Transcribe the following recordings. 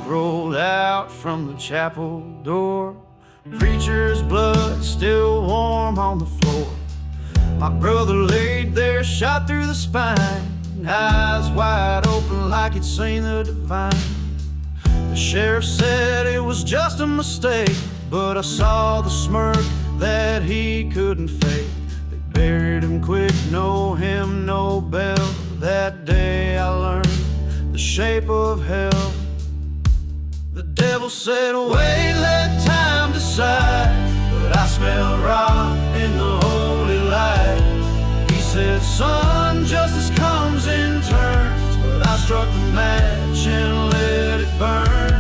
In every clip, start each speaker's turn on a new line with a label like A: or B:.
A: rolled out from the chapel door. Preacher's blood still warm on the floor. My brother laid there, shot through the spine, eyes wide open like he'd seen the divine. The sheriff said it was just a mistake, but I saw the smirk that he couldn't fake. They buried him quick, no hymn, no bell. That day I learned the shape of hell. The devil said, wait, let time decide. But I smelled rot in the holy light. He said, son, justice comes in turns. But I struck the match and let it burn.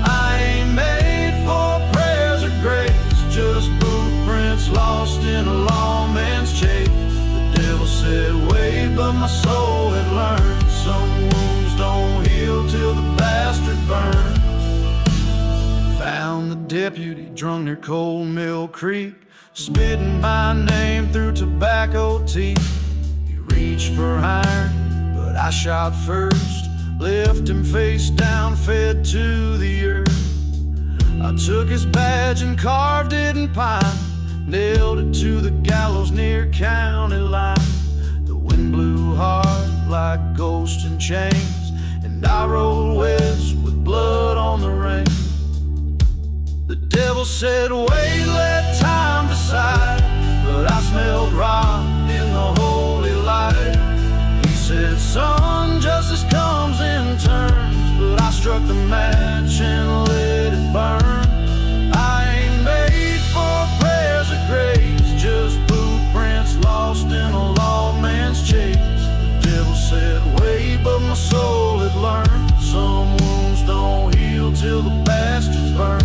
A: I ain't made for prayers or grace, just boot prints lost in a lawman's chase. The devil said, wait, but my soul had learned some wounds don't heal till the bastard burns. Found the deputy drunk near Cold Mill Creek, spitting my name through tobacco teeth. He reached for iron, but I shot first. Left him face down, fed to the earth. I took his badge and carved it in pine, nailed it to the gallows near county line. The wind blew hard like ghosts in chains, and I rolled west with blood on the rein. The devil said, wait, let time decide. But I smelled rot in the holy light. He said, son, justice comes in turns. But I struck the match and let it burn. I ain't made for prayers of grace, just boot prints lost in a lawman's chase. The devil said, wait, but my soul had learned some wounds don't heal till the bastards burn.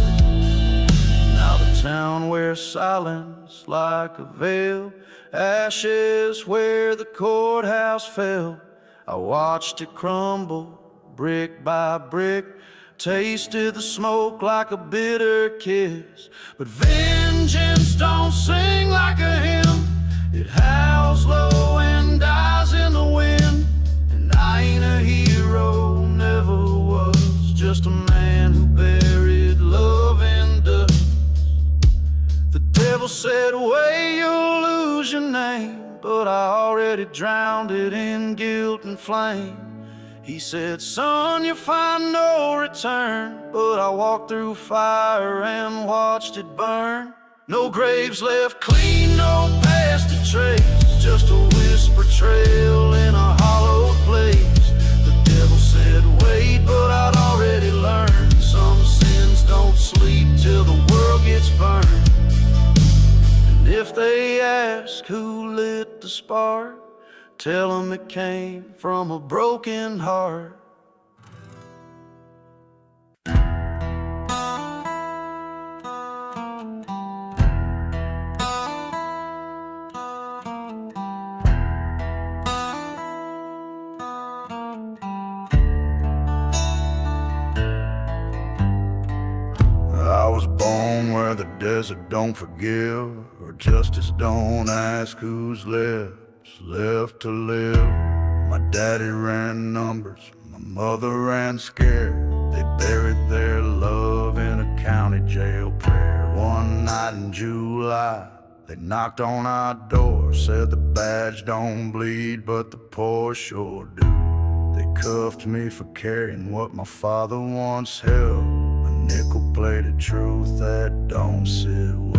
A: Town wears silence like a veil, ashes where the courthouse fell. I watched it crumble brick by brick, tasted the smoke like a bitter kiss. But vengeance don't sing like a hymn, it howls low and dies in the wind. And I ain't a hero, never was, just a man who buried love in dust. The devil said, wait, you'll lose your name. But I already drowned it in guilt and flame. He said, son, you'll find no return. But I walked through fire and watched it burn. No graves left clean, no past to trace, just a whisper trail in a hollow place. The devil said, wait, but I'd already learned some sins don't sleep till the world gets burned. If they ask who lit the spark, tell them it came from a broken heart. I was born where the desert don't forgive, or justice don't ask who's left to live. My daddy ran numbers, my mother ran scared. They buried their love in a county jail prayer. One night in July, they knocked on our door, said the badge don't bleed, but the poor sure do. They cuffed me for carrying what my father once held, a nickel-plated truth that don't sit well.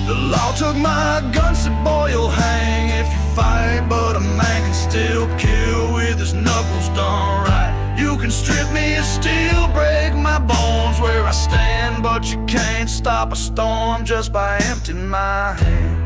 A: The law took my gun, said boy, you'll hang if you fight, but a man can still kill with his knuckles done right. You can strip me of steel, break my bones where I stand, but you can't stop a storm just by emptying my hands.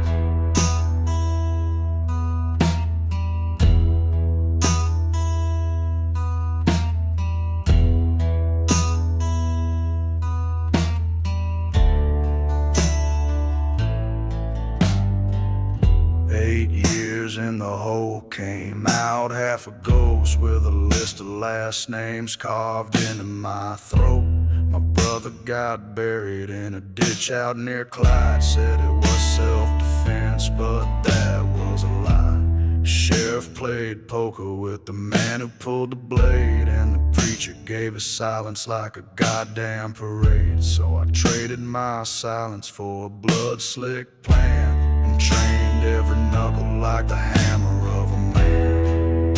A: 8 years in the hole, came out half a ghost with a list of last names carved into my throat. My brother got buried in a ditch out near Clyde, said it was self-defense, but that was a lie. Sheriff played poker with the man who pulled the blade, and the preacher gave us silence like a goddamn parade. So I traded my silence for a blood-slick plan, and trained every knuckle like the hammer of a man.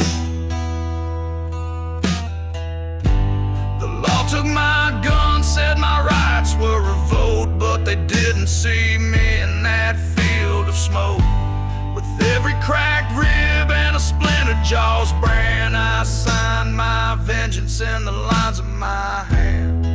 A: The law took my gun, said my rights were revoked, but they didn't see me in that field of smoke. With every cracked rib and a splintered jaw's brand, I signed my vengeance in the lines of my hand.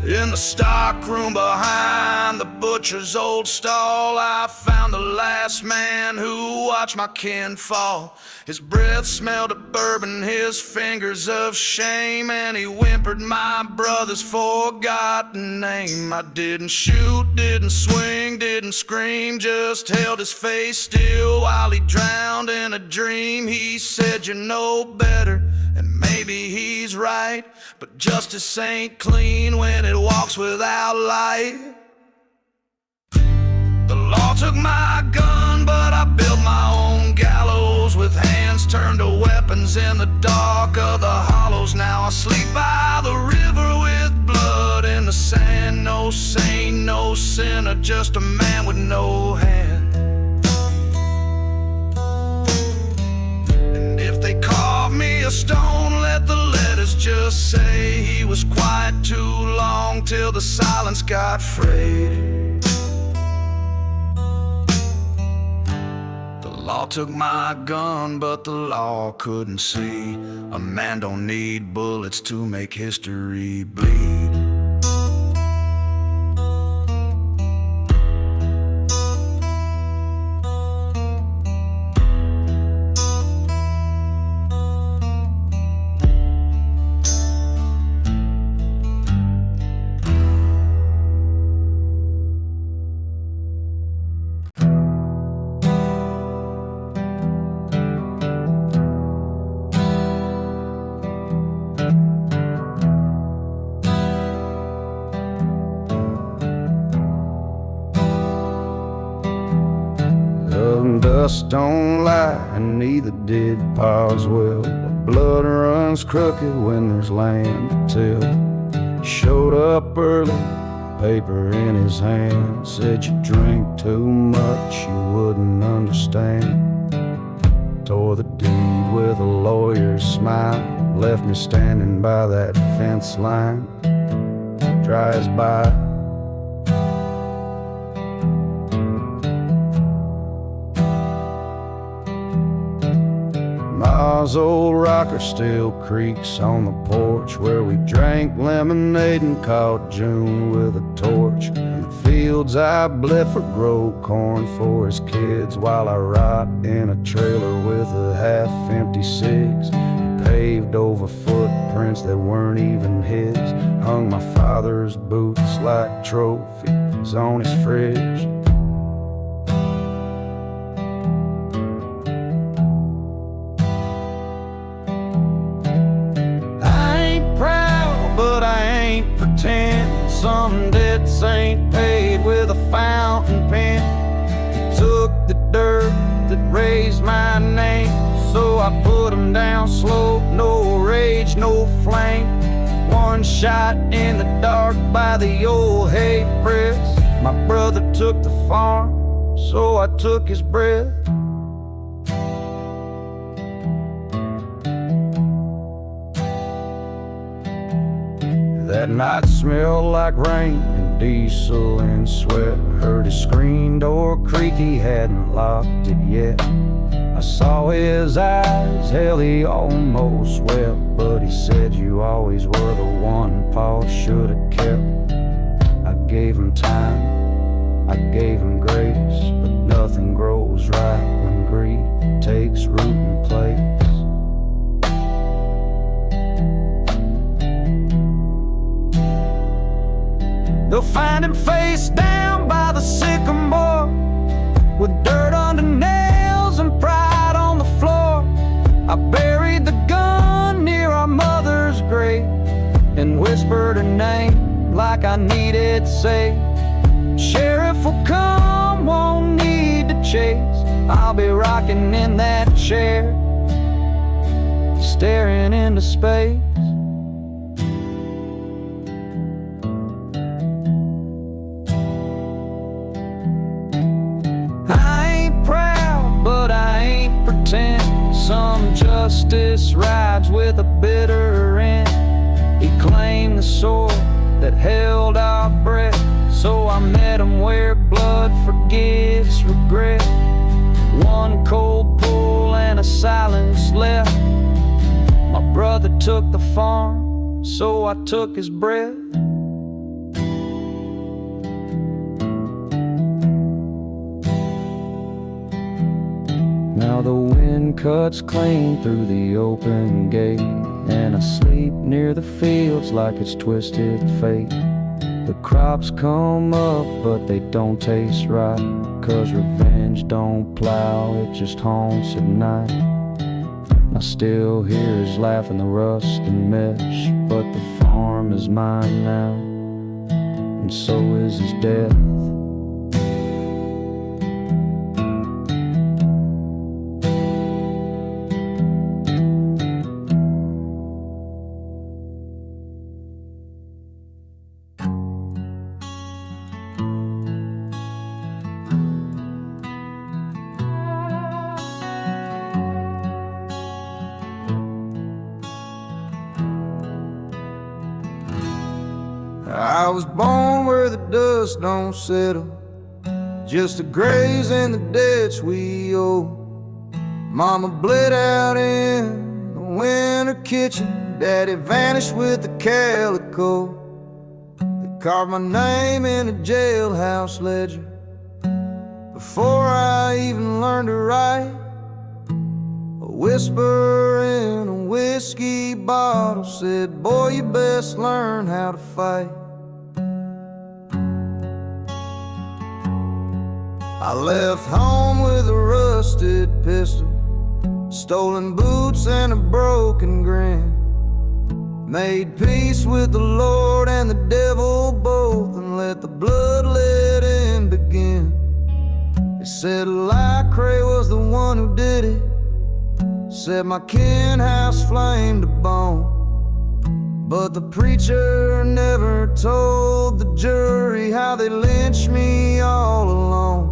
A: In the stock room behind the butcher's old stall, I found the last man who watched my kin fall. His breath smelled of bourbon, his fingers of shame, and he whimpered my brother's forgotten name. I didn't shoot, didn't swing, didn't scream, just held his face still while he drowned in a dream. He said, "You know better," and maybe he's right, but justice ain't clean when it walks without light. The law took my gun, but I built my own gallows, with hands turned to weapons in the dark of the hollows. Now I sleep by the river with blood in the sand. No saint, no sinner, just a man with no hand. And if they carve me a stone, let the letters just say he was quiet too long till the silence got frayed. The law took my gun, but the law couldn't see. A man don't need bullets to make history bleed. Dust don't lie, and neither did Pa's will. The blood runs crooked when there's land to till. He showed up early, paper in his hand. Said you drink too much, you wouldn't understand. Tore the deed with a lawyer's smile, left me standing by that fence line, dry as by. Ma's old rocker still creaks on the porch, where we drank lemonade and caught June with a torch. In the fields I bled for grow corn for his kids, while I rot in a trailer with a half-empty cigs. He paved over footprints that weren't even his, hung my father's boots like trophies on his fridge. Some debts ain't paid with a fountain pen. He took the dirt that raised my name, so I put him down slow. No rage, no flame. One shot in the dark by the old hay press. My brother took the farm, so I took his breath. That night smelled like rain and diesel and sweat. Heard his screen door creak, he hadn't locked it yet. I saw his eyes, hell, he almost wept, but he said, "You always were the one Pa should've kept." I gave him time, I gave him grace, but nothing grows right when greed takes root in place. They'll find him face down by the sycamore, with dirt under nails and pride on the floor. I buried the gun near our mother's grave and whispered her name like I needed saved. I'll be rocking in that chair, staring into space. I ain't proud, but I ain't pretend. Some justice rides with a bitter end. He claimed the sword that held our breath, so I met him where blood forgives regret. One cold pull and a silence left. My brother took the farm, so I took his breath. Now the wind cuts clean through the open gate, and I sleep near the fields like it's twisted fate. The crops come up, but they don't taste right, 'cause revenge don't plow, it just haunts at night. I still hear his laugh in the rust and mesh, but the farm is mine now, and so is his death. I was born where the dust don't settle, just to graze in the ditch we owe. Mama bled out in the winter kitchen, Daddy vanished with the calico. They carved my name in a jailhouse ledger before I even learned to write. A whisper in a whiskey bottle said, boy, you best learn how to fight. I left home with a rusted pistol, stolen boots and a broken grin. Made peace with the Lord and the devil both, and let the bloodletting begin. They said Licrae was the one who did it, said my kin house flamed to bone. But the preacher never told the jury how they lynched me all alone.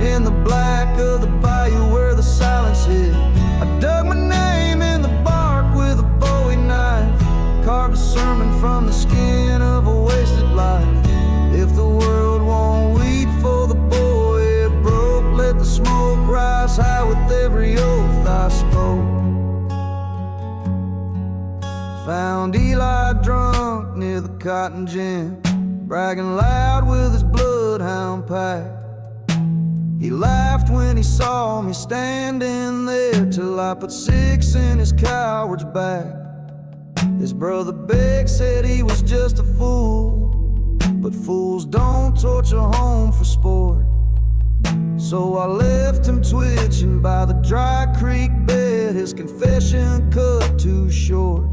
A: In the black of the bayou where the silence hid, I dug my name in the bark with a Bowie knife, carved a sermon from the skin of a wasted life. If the world won't weep for the boy it broke, let the smoke rise high with every oath I spoke. Found Eli drunk near the cotton gin, bragging loud with his bloodhound pack. He laughed when he saw me standing there, till I put 6 in his coward's back. His brother Beck said he was just a fool, but fools don't torture home for sport. So I left him twitching by the dry creek bed, his confession cut too short.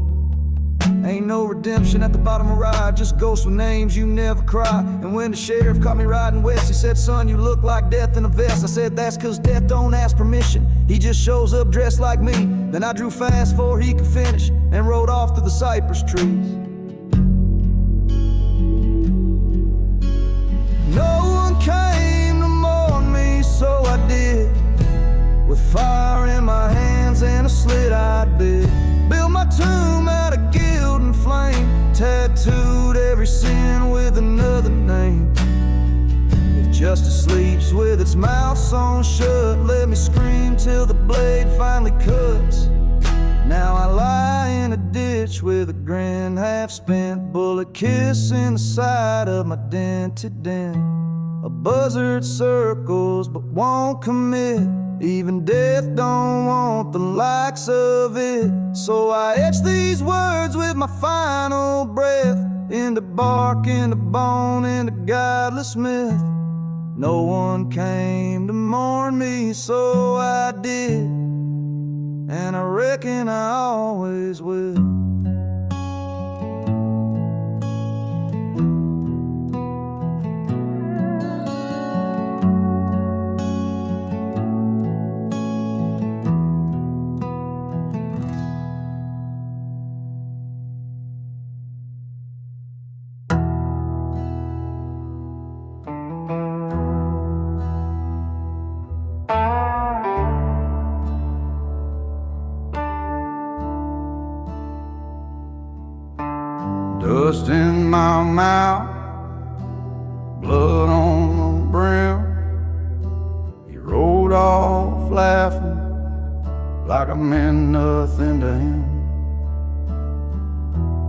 A: Ain't no redemption at the bottom of ride, just ghosts with names you never cry. And when the sheriff caught me riding west, he said, son, you look like death in a vest. I said, that's 'cause death don't ask permission, he just shows up dressed like me. Then I drew fast before he could finish and rode off through the cypress trees. No one came to mourn me, so I did, with fire in my hands and a slit-eyed bid. Built my tomb out of guilt and flame, tattooed every sin with another name. If justice sleeps with its mouth sewn shut, let me scream till the blade finally cuts. Now I lie in a ditch with a grin, half-spent bullet kiss in the side of my dented dent. A buzzard circles but won't commit, even death don't want the likes of it. So I etch these words with my final breath, into bark, into bone, into godless myth. No one came to mourn me, so I did, and I reckon I always will. dust in my mouth, blood on the brim. He rode off laughing like I meant nothing to him.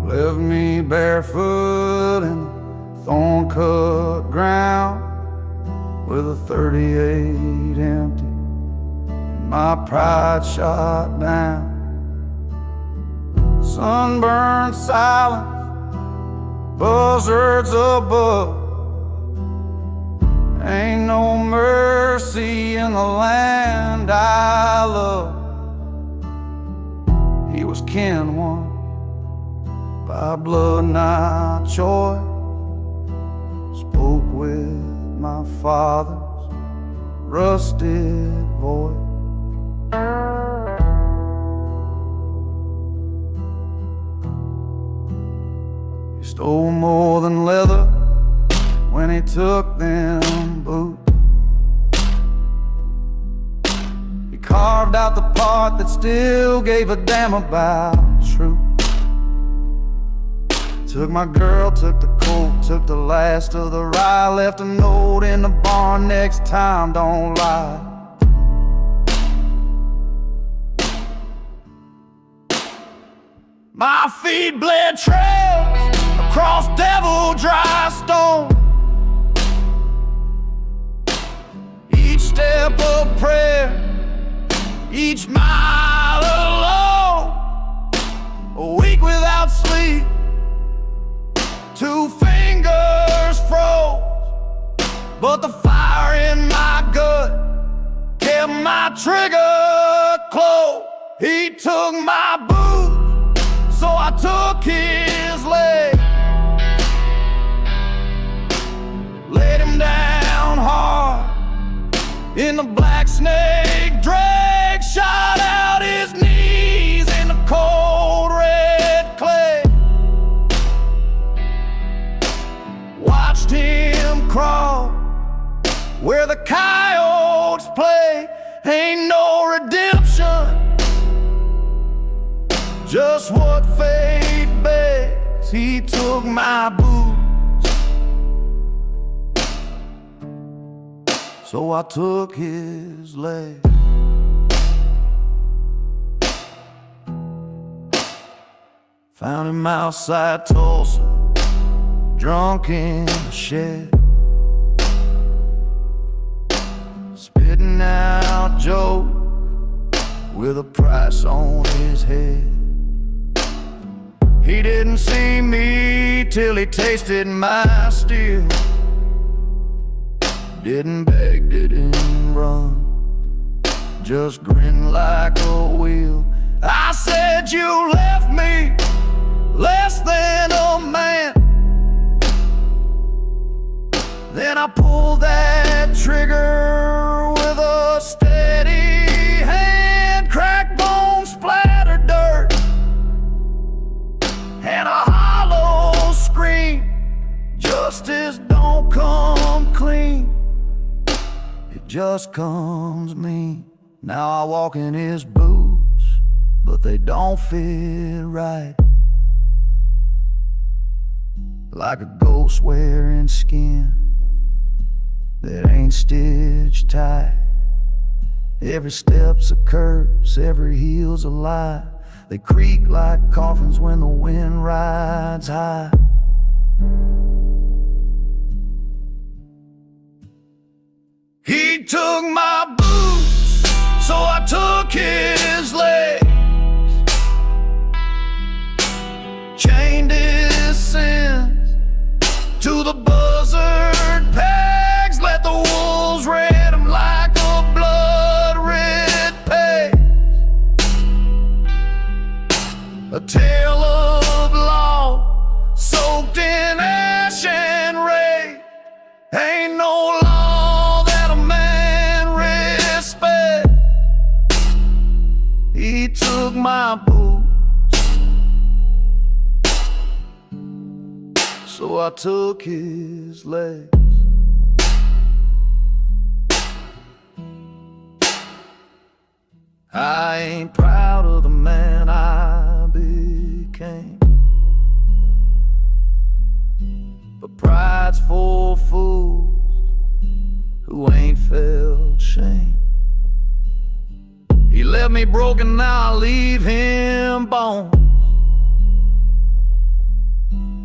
A: Left me barefoot in the thorn-cut ground with a 38 empty and my pride shot down. Sunburned silence, buzzards above. Ain't no mercy in the land I love. He was kin one by blood, not choice. Spoke with my father's rusted voice. He stole more than leather when he took them boots. He carved out the part that still gave a damn about truth. Took my girl, took the coat, took the last of the rye. Left a note in the barn, next time don't lie. My feet bled trails across devil dry stone. Each step a prayer, each mile alone. A week without sleep, 2 fingers froze, but the fire in my gut kept my trigger close. He took my boots, so I took his leg. Laid him down hard in the black snake drag, shot out his knees in the cold red clay. Watched him crawl where the coyotes play. Ain't no redemption, just what fate begs. He took my boots, so I took his legs. Found him outside Tulsa, drunk in the shed, spitting out joke with a price on his head. He didn't see me till he tasted my steel. Didn't beg, didn't run, just grinned like a wheel. I said, you left me less than a man. Then I pulled that trigger with a steady hand. Cracked bone, splattered dirt, and a hollow scream. Justice don't come clean, it just comes mean. Now I walk in his boots, but they don't fit right, like a ghost wearing skin that ain't stitched tight. Every step's a curse, every heel's a lie. They creak like coffins when the wind rides high. He took my boots, so I took his legs. Chained his sins to the buzzard pegs. Let the wolves red him like a blood-red peg. A tale of law soaked in ash and rain. Ain't no law that a man respect. He took my boots, so I took his legs. I ain't proud of the man I became. stones.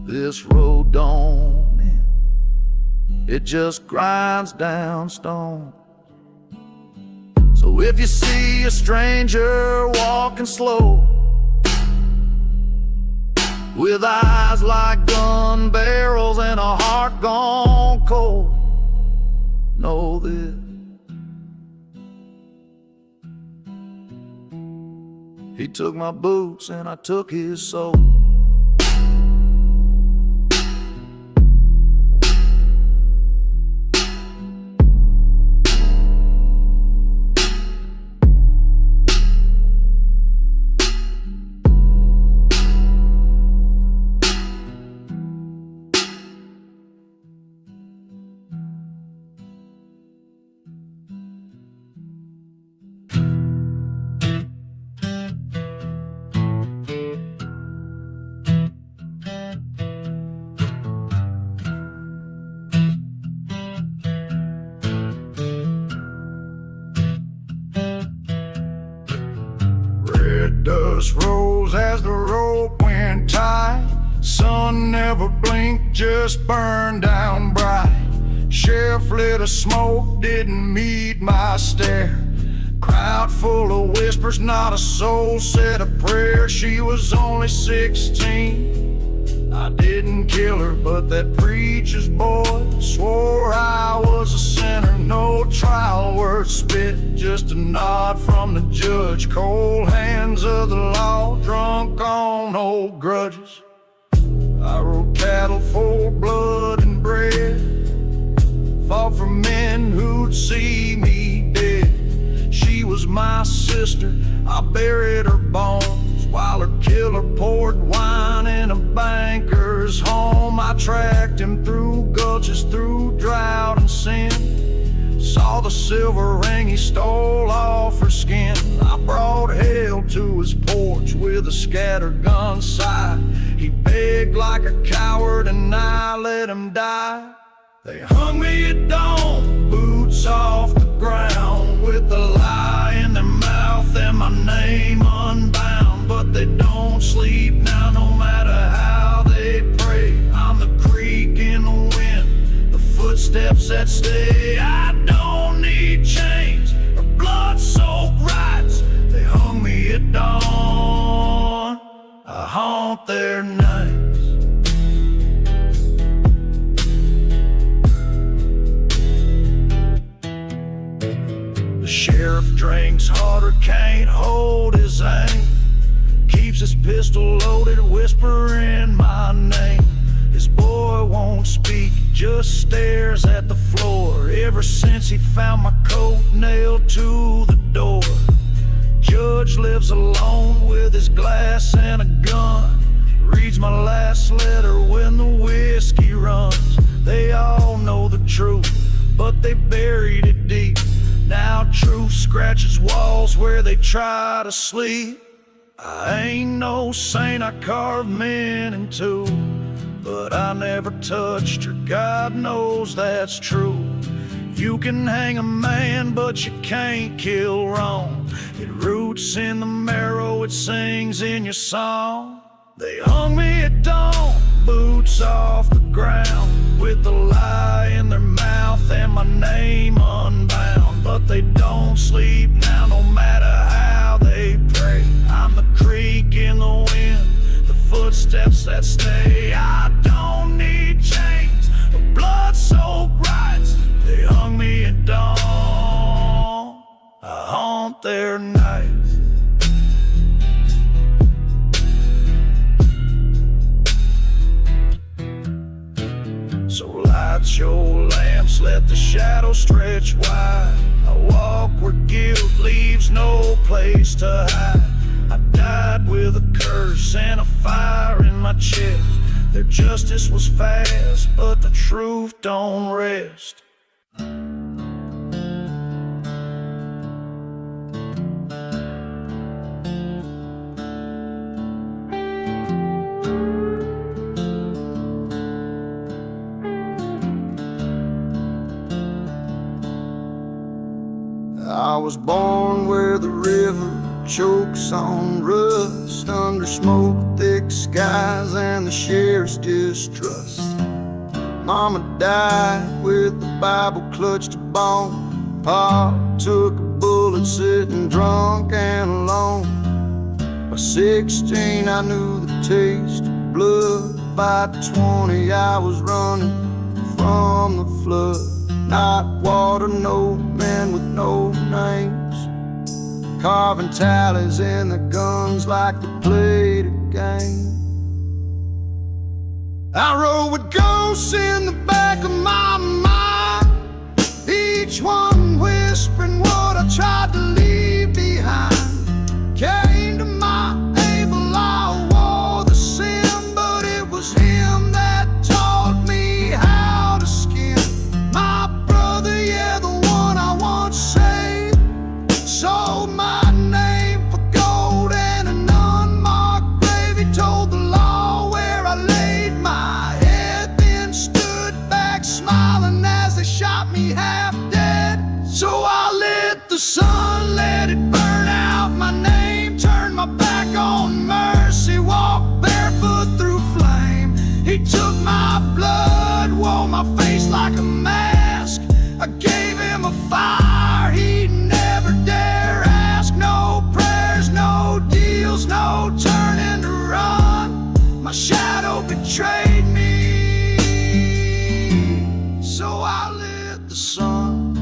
A: This road don't end, it just grinds down stone. So if you see a stranger walking slow, with eyes like gun barrels and a heart gone cold, know this: he took my boots and I took his soul. Dust rose as the rope went tight. Sun never blinked, just burned down bright. Sheriff lit a smoke, didn't meet my stare. Crowd full of whispers, not a soul said a prayer. She was only 16. I didn't kill her, but that preacher's boy swore I was a sinner. No trial worth spit, just a nod from the judge. Cold hands of the law, drunk on old grudges. I rode cattle for blood and bread, fought for men who'd see me dead. She was my sister, I buried her bones, while her killer poured wine in a banker's home. I tracked him through gulches, through drought and sin. Saw the silver ring he stole off her skin. I brought hell to his porch with a scattergun sight. He begged like a coward and I let him die. They hung me at dawn, boots off the ground, with a lie in their mouth and my name unbound. But they don't sleep now, no matter how they pray. I'm the creek in the wind, the footsteps that stay. I don't need chains or blood-soaked rights. They hung me at dawn, I haunt their nights. The sheriff drinks harder, can't hold his aim, keeps his pistol loaded, whispering my name. His boy won't speak, just stares at the floor. Ever since he found my coat nailed to the door. Judge lives alone with his glass and a gun, reads my last letter when the whiskey runs. They all know the truth, but they buried it deep. Now truth scratches walls where they try to sleep. I ain't no saint, I carve men in two, but I never touched her, God knows that's true. You can hang a man, but you can't kill wrong. It roots in the marrow, it sings in your song. They hung me at dawn, boots off the ground, with the lie in their mouth and my name unbound. But they don't sleep now, no matter how they pray. I'm the creek in the wind, the footsteps that stay. I don't need chains or blood-soaked rights. They hung me at dawn, I haunt their nights. So light your lamps, let the shadows stretch wide. I walk where guilt leaves no place to hide. I died with a curse and a fire in my chest. Their justice was fast, but the truth don't rest. I was born where the river chokes on rust under smoke, thick skies, and the sheriff's distrust. Mama died with the Bible clutched to bone. Pa took a bullet sitting drunk and alone. By 16 I knew the taste of blood. By 20 I was running from the flood. Not water, no men with no names, carving tallies in the guns like they played a game. I rode with ghosts in the back of my mind, each one whispering what I tried to leave behind. Came to my able, I wore the sin, but it was him that taught me how to skin. My brother, yeah, the one I once saved, sold my name for gold and an unmarked grave. He told the law where I laid my head, then stood back smiling as they shot me half dead. So I lit the sun, let it burn out my name, turned my back on mercy, walked barefoot through flame. He took my blood, wore my face like a mask. I gave him a fire he'd never dare ask. No prayers, no deals, no turning to run. My shadow betrayed me, so I lit the sun.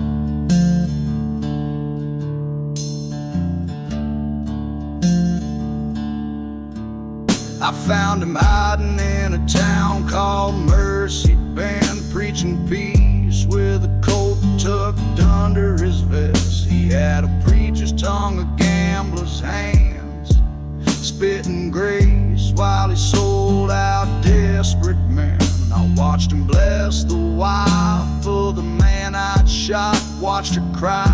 A: I found him hiding in a town called Mercy. He'd been preaching peace with a coat tucked under his vest. He had a preacher's tongue, a gambler's hands, spitting grace while he sold out desperate men. I watched him bless the wife of the man I'd shot, watched her cry,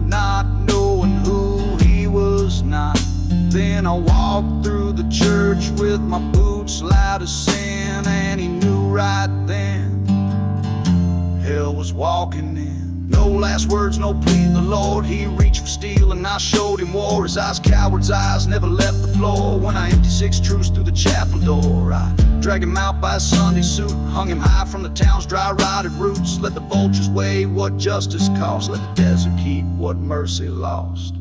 A: not knowing who he was not. Then I walked through the church with my boots loud as sin, and he knew right then hell was walking in. No last words, no plea to the Lord. He reached for steel and I showed him war. His eyes, coward's eyes, never left the floor. When I emptied 6 truths through the chapel door, I dragged him out by his Sunday suit, hung him high from the town's dry rotted roots. Let the vultures weigh what justice costs, let the desert keep what mercy lost.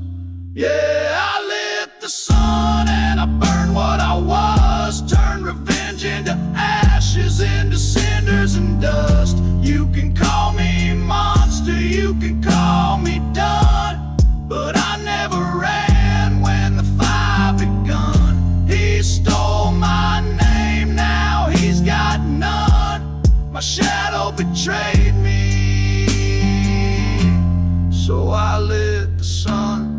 A: Yeah, I lit the sun and I burned what I was, turned revenge into ashes, into cinders and dust. You can call me monster, you can call me done, but I never ran when the fire begun. He stole my name, now he's got none. My shadow betrayed me, so I lit the sun.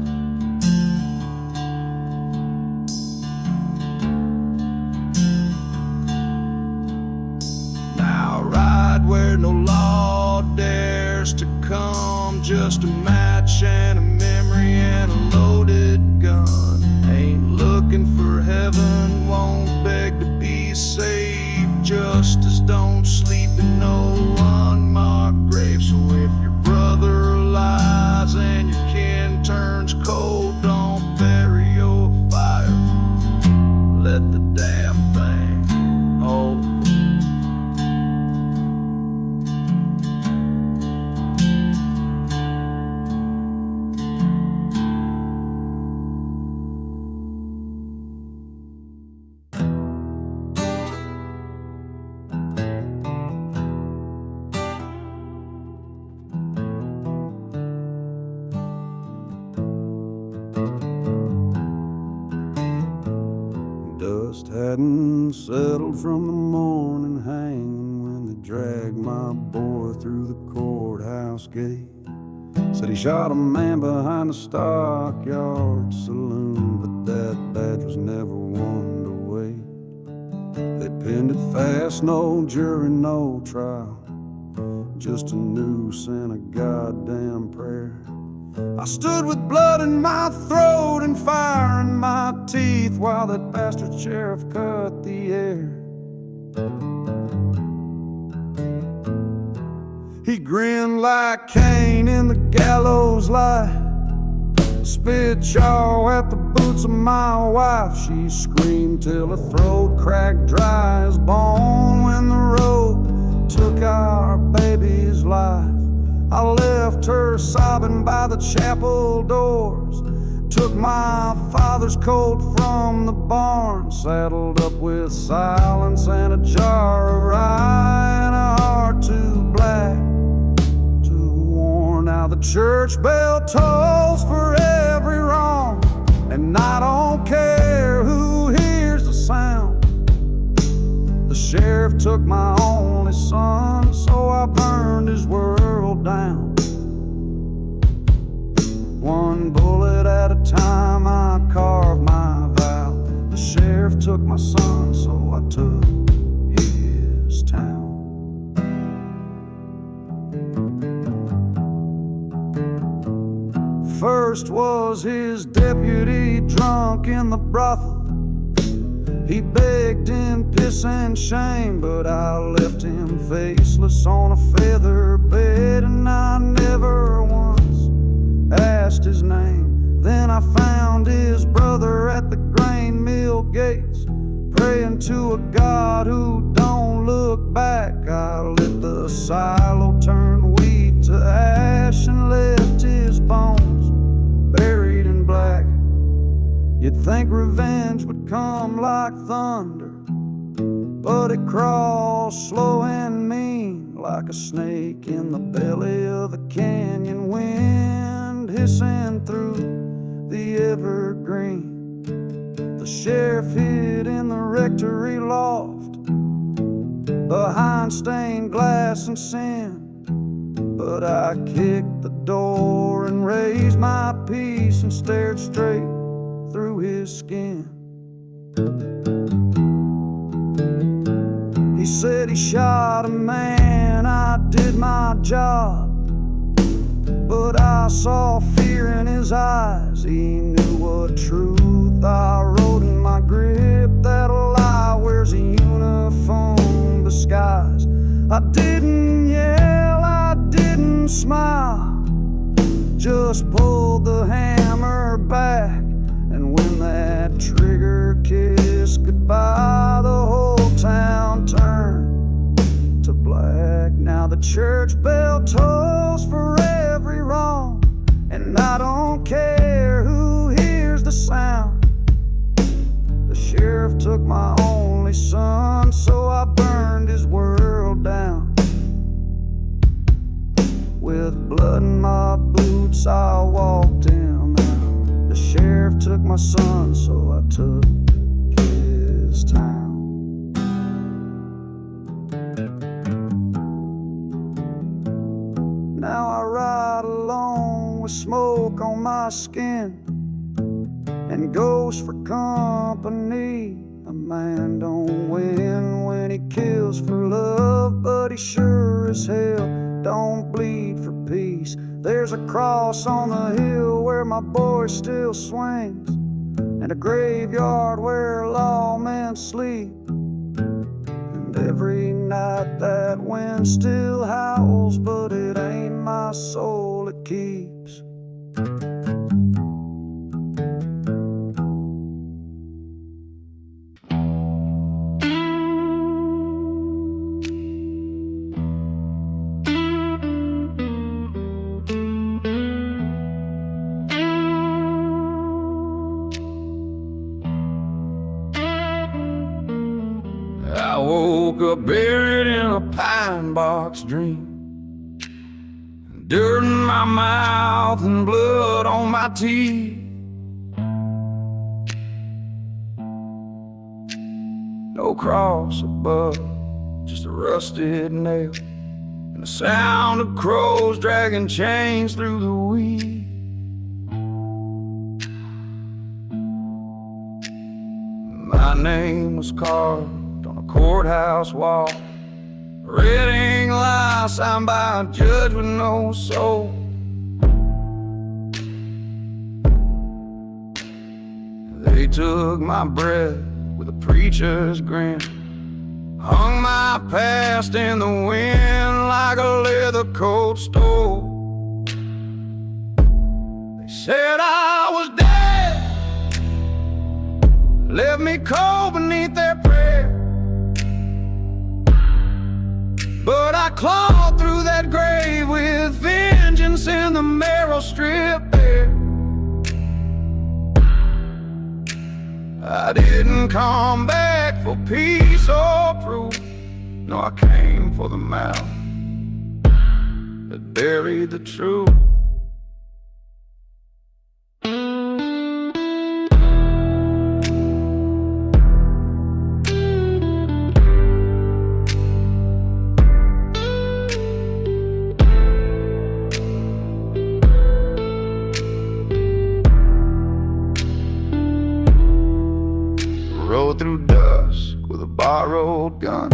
A: Where no law dares to come, just a match and a memory and a loaded gun. Ain't looking for heaven, won't beg to be saved. Justice don't sleep in no unmarked grave. So if your brother lies and your kin turns cold, don't bury your fire, let the damn thing hold. Dust hadn't settled from the morning hanging when they dragged my boy through the courthouse gate. Said he shot a man behind the stockyard saloon, but that badge was never one to wait. They pinned it fast, no jury, no trial, just a noose and a goddamn prayer. I stood with blood in my throat and fire in my teeth while that bastard sheriff cut the air. He grinned like Cain in the gallows light, spit char at the boots of my wife. She screamed till her throat cracked dry as bone when the road took our baby's life. I left her sobbing by the chapel doors, took my father's coat from the barn, saddled up with silence and a jar of rye and a heart too black to warn. Now the church bell tolls for every wrong, and I don't care who hears the sound. The sheriff took my only son, so I burned his world down. One bullet at a time I carved my vow. The sheriff took my son, so I took his town. First was his deputy drunk in the brothel. He begged in piss and shame, but I left him faceless on a feather bed, and I never once asked his name. Then I found his brother at the grain mill gates, praying to a God who don't look back. I lit the silo, turned wheat to ash, and left his bones buried in black. You'd think revenge would come like thunder, but it crawls slow and mean, like a snake in the belly of a canyon, wind hissing through the evergreen. The sheriff hid in the rectory loft, behind stained glass and sin, but I kicked the door and raised my piece and stared straight through his skin. He said he shot a man, I did my job, but I saw fear in his eyes. He knew what truth I wrote in my grip, that a lie wears a uniform disguise. I didn't yell, I didn't smile, just pulled the hammer back. And when that trigger kissed goodbye, the whole town turned to black. Now the church bell tolls for every wrong, and I don't care who hears the sound. The sheriff took my only son, so I burned his world down. With blood in my boots I walked him out. The sheriff took my son, so I took his town. Now I ride alone with smoke on my skin and ghosts for company. A man don't win when he kills for love, but he sure as hell don't bleed for peace. There's a cross on the hill where my boy still swings, and a graveyard where lawmen sleep. And every night that wind still howls, but it ain't my soul it keeps. I woke up buried in a pine box dream, dirt in my mouth and blood on my teeth. No cross above, just a rusted nail, and the sound of crows dragging chains through the weeds. My name was carved on a courthouse wall, a red ink lie signed by a judge with no soul. They took my breath with a preacher's grin, hung my past in the wind like a leather coat stole. They said I left me cold beneath their prayer. But I clawed through that grave with vengeance in the marrow strip there. I didn't come back for peace or proof. No, I came for the mound that buried the truth. Rode through dusk with a borrowed gun,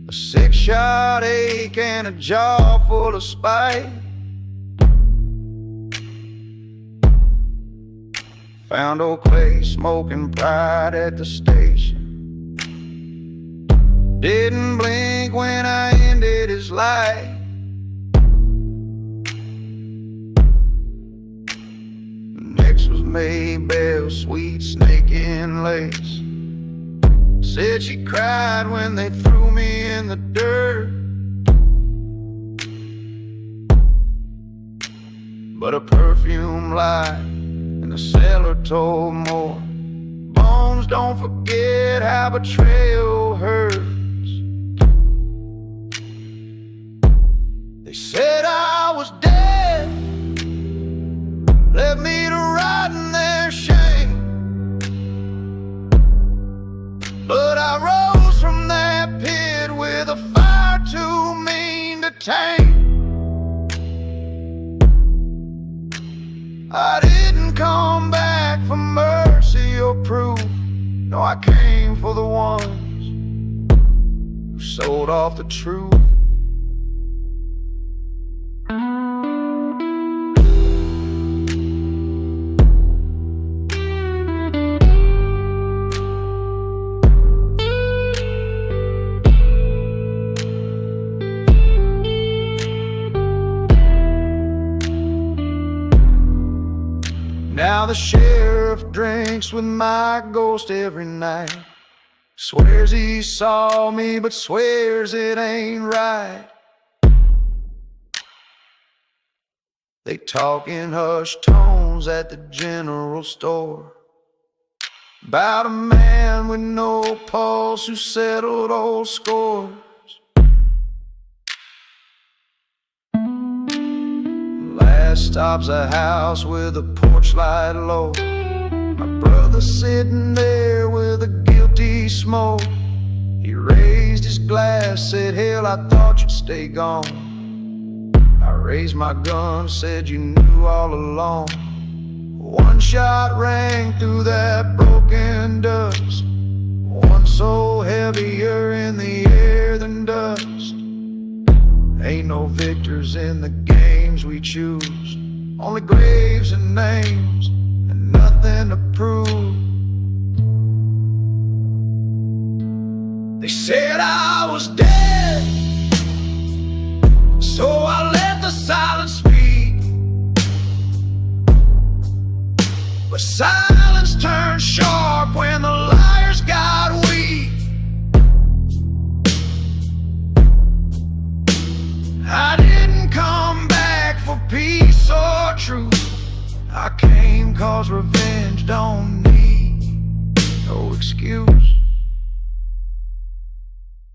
A: a 6-shot ache and a jaw full of spite. Found old Clay smoking pride at the station. Didn't blink when I ended his life. Next was Maybelle, sweet snake in lace. Said she cried when they threw me in the dirt. But a perfume light in the cellar told more. Bones don't forget how betrayal hurts. They said I was dead, left me to rot in their shame. But I rose from that pit with a fire too mean to tame. I didn't come back for mercy or proof. No, I came for the ones who sold off the truth. Now the sheriff drinks with my ghost every night. Swears he saw me, but swears it ain't right. They talk in hushed tones at the general store about a man with no pulse who settled old scores. Last stop's a house with a porch light low. My brother sitting there with a guilty smoke. He raised his glass, said, "Hell, I thought you'd stay gone." I raised my gun, said, "You knew all along." One shot rang through that broken dust, one so heavier in the air than dust. Ain't no victors in the games we choose, only graves and names and nothing to prove. They said I was dead, so I let the silence speak. But silence turned sharp when the liars got weak. I didn't come back for peace or truth. I came 'cause revenge don't need no excuse.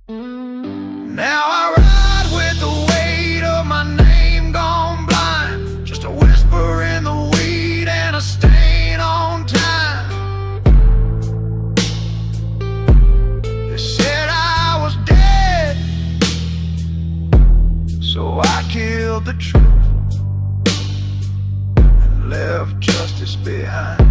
A: Now I ride with the weight of my name gone blind, just a whisper in the weed and a stain on time. They said I was dead, so I killed the truth and left justice behind.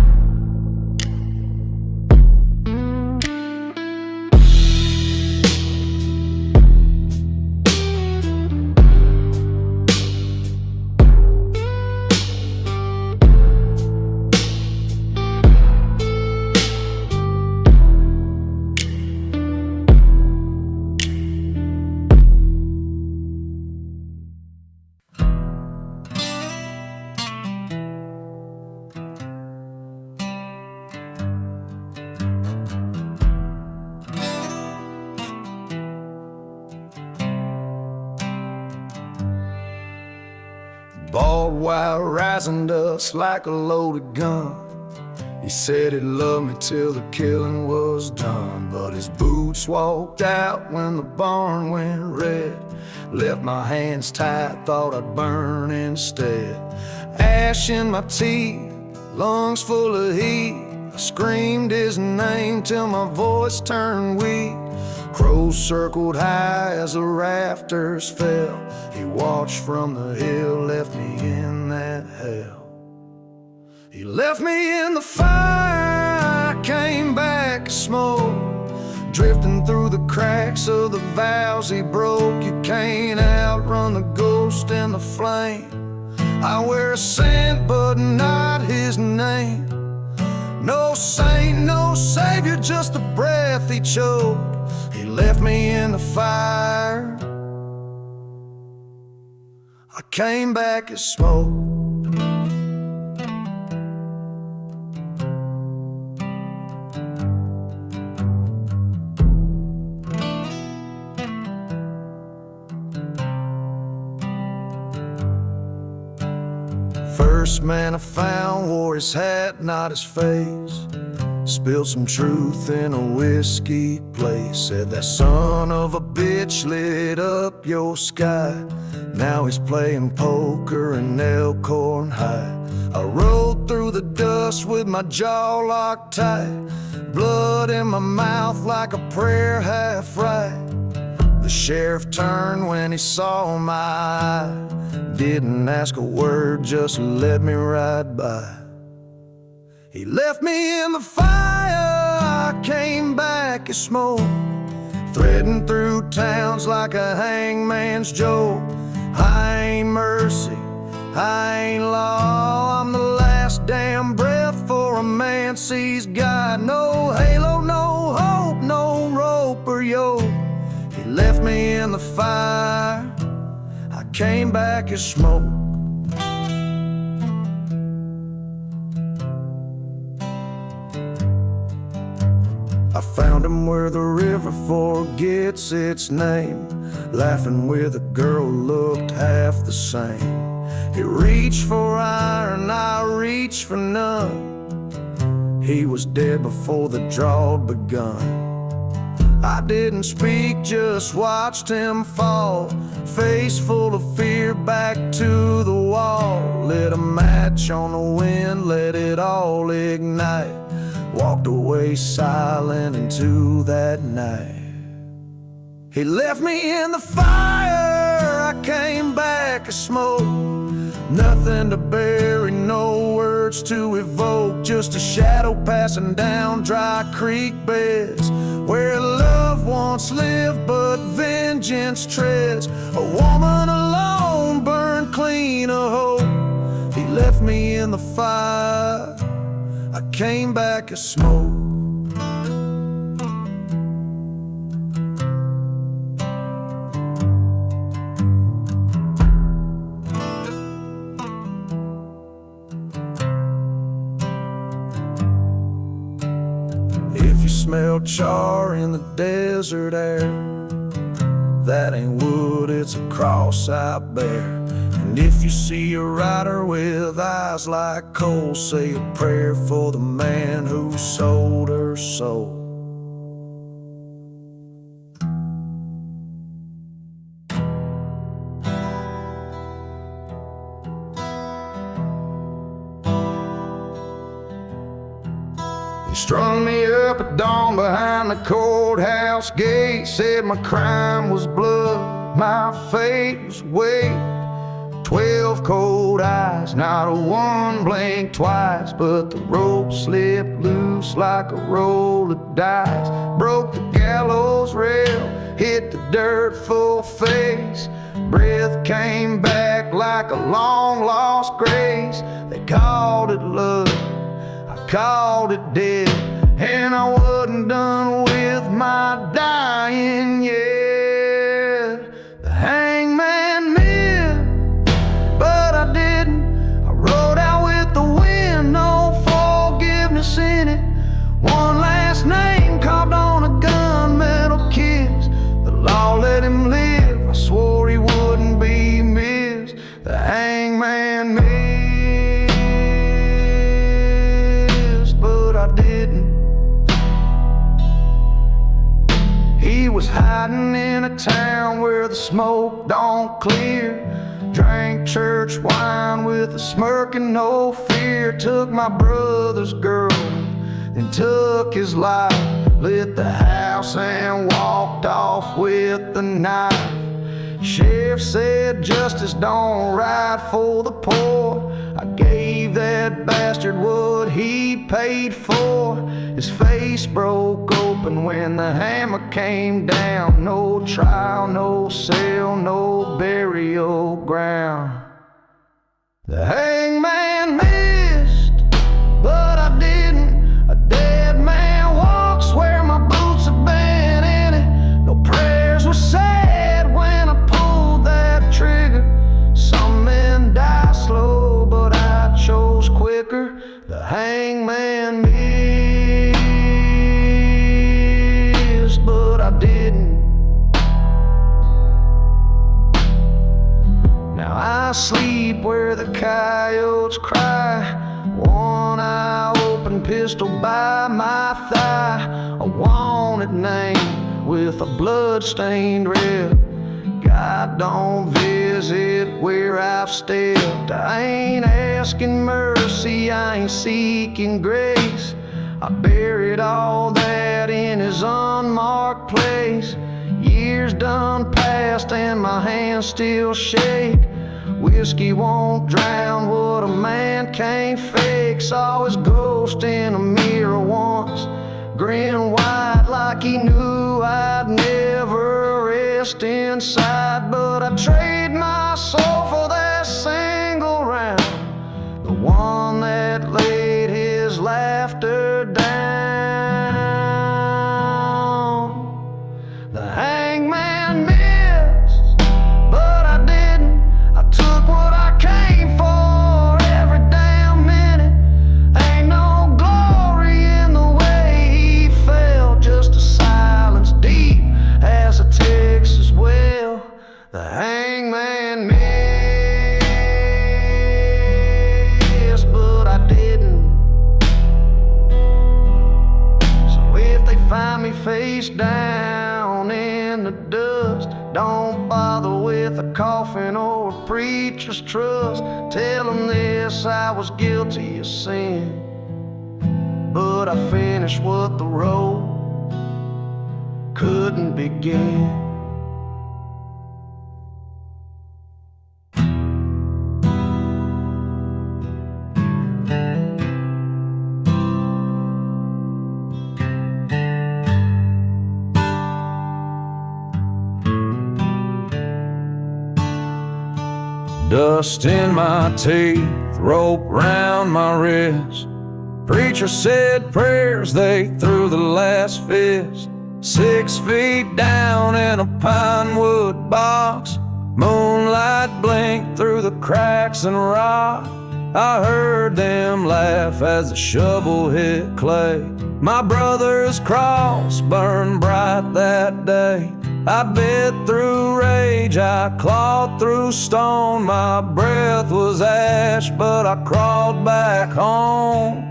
A: called while rising dust like a loaded gun. He said he'd love me till the killing was done, but his boots walked out when the barn went red. Left my hands tied, thought I'd burn instead. Ash in my teeth, lungs full of heat. I screamed his name till my voice turned weak. Crows circled high as the rafters fell. He watched from the hill, left me in that hell. He left me in the fire, I came back as smoke, drifting through the cracks of the vows he broke. You can't outrun the ghost in the flame. I wear a scent but not his name. No saint, no savior, just the breath he choked. He left me in the fire, I came back as smoke. First man I found wore his hat, not his face. Spilled some truth in a whiskey place. Said that son of a bitch lit up your sky. Now he's playing poker in Elkhorn High. I rode through the dust with my jaw locked tight, blood in my mouth like a prayer half right. The sheriff turned when he saw my eye. Didn't ask a word, just let me ride by. He left me in the fire, I came back as smoke, threading through towns like a hangman's joke. I ain't mercy, I ain't law. I'm the last damn breath for a man sees God. No halo, no hope, no rope or yoke. He left me in the fire, I came back as smoke. I found him where the river forgets its name, laughing with a girl who looked half the same. He reached for iron, I reached for none. He was dead before the draw had begun. I didn't speak, just watched him fall, face full of fear back to the wall. Lit a match on the wind, let it all ignite. Walked away silent into that night. He left me in the fire, I came back as smoke. Nothing to bury, no words to evoke, just a shadow passing down dry creek beds, where love once lived but vengeance treads. A woman alone burned clean of hope. He left me in the fire, I came back as smoke. If you smell char in the desert air, that ain't wood, it's a cross I bear. And if you see a rider with eyes like coal, say a prayer for the man who sold her soul. He strung me up at dawn behind the courthouse gate. Said my crime was blood, my fate was weight. 12 cold eyes, not a one blinked twice, but the rope slipped loose like a roll of dice. Broke the gallows rail, hit the dirt full face. Breath came back like a long lost grace. They called it love, I called it dead, and I wasn't done with my dying yet. The hangman lived, but I didn't. I rode out with the wind, no forgiveness in it. One last name carved on a gunmetal kiss. The law let him live, I swore he wouldn't be missed. The hangman lived. was hiding in a town where the smoke don't clear. Drank church wine with a smirk and no fear. Took my brother's girl, then took his life. Lit the house and walked off with the knife. Sheriff said justice don't ride for the poor. I gave that bastard what he paid for. His face broke open when the hammer came down. No trial, no cell, no burial ground. The hangman missed, but I didn't. A dead man walks where my boots have been in it. No prayers were said when I pulled that trigger. Some men die slow, but I chose quicker. The hangman missed, but I didn't. Now I sleep where the coyotes cry. One eye open, pistol by my thigh. A wanted name with a blood-stained rib. God don't visit where I've stepped. I ain't asking mercy, I ain't seeking grace. I buried all that in his unmarked place. Years done past and my hands still shake. Whiskey won't drown what a man can't fake. Saw his ghost in a mirror once, grin wide like he knew I'd never rest inside. But I trade my soul for that single round, the one that laid his laughter down. The hangman missed, but I didn't. I took what I came for every damn minute. Ain't no glory in the way he fell, just a silence deep as a Texas well. The hangman missed, but I didn't. So if they find me face down in the dust, don't bother with a coffin or a preacher's trust. Tell them this, I was guilty of sin, but I finished what the road couldn't begin. Dust in my teeth, rope round my wrist. Preacher said prayers, they threw the last fist. 6 feet down in a pine wood box, moonlight blinked through the cracks and rock. I heard them laugh as the shovel hit clay. My brother's cross burned bright that day. I bit through rage, I clawed through stone. My breath was ash, but I crawled back home.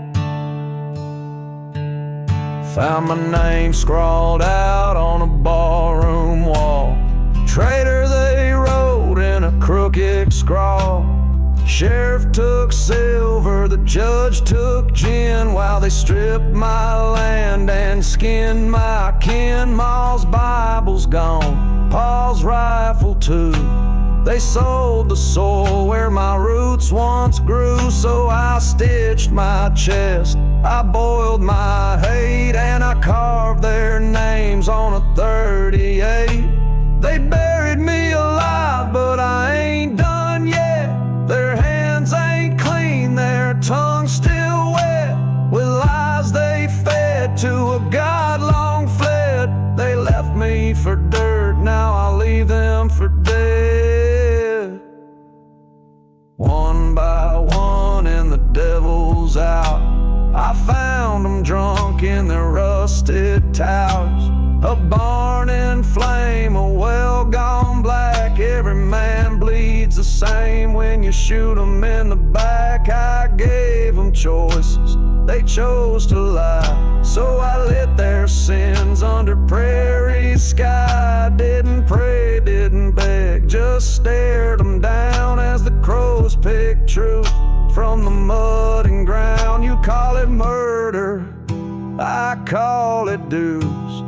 A: Found my name scrawled out on a barroom wall. Traitor, they wrote in a crooked scrawl. Sheriff took silver, the judge took gin, while they stripped my land and skinned my kin. Ma's Bible's gone, Pa's rifle too. They sold the soil where my roots once grew. So I stitched my chest, I boiled my hate, and I carved their names on a 38. They buried me alive, but I ain't done yet. Their hands ain't clean, their tongues still wet with lies they fed to a God long fled. They left me for dirt, now I leave them for dead. One by one and the devil's out, I found them drunk in their rusted towers. A barn in flame, a well gone black. Every man bleeds the same when you shoot them in the back. I gave them choices, they chose to lie, so I lit their sins under prairie's sky. Didn't pray, didn't beg, just stared them down as the crows picked truth from the mud and ground. You call it murder, I call it dues.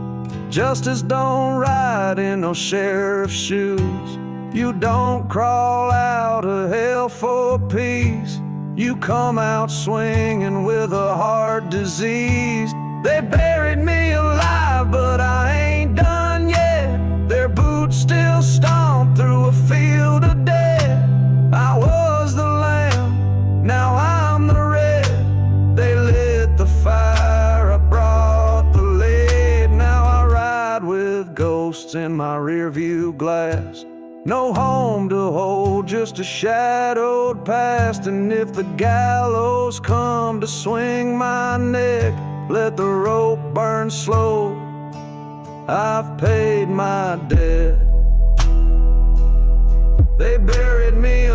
A: Justice don't ride in no sheriff's shoes. You don't crawl out of hell for peace. You come out swinging with a heart disease. They buried me alive, but I ain't done yet. Their boots still stomp through a field of dead. I was the lamb, now I'm the red. They lit the fire, I brought the lead. Now I ride with ghosts in my rearview glass. No home to hold, just a shadowed past. And if the gallows come to swing my neck, let the rope burn slow, I've paid my debt. They buried me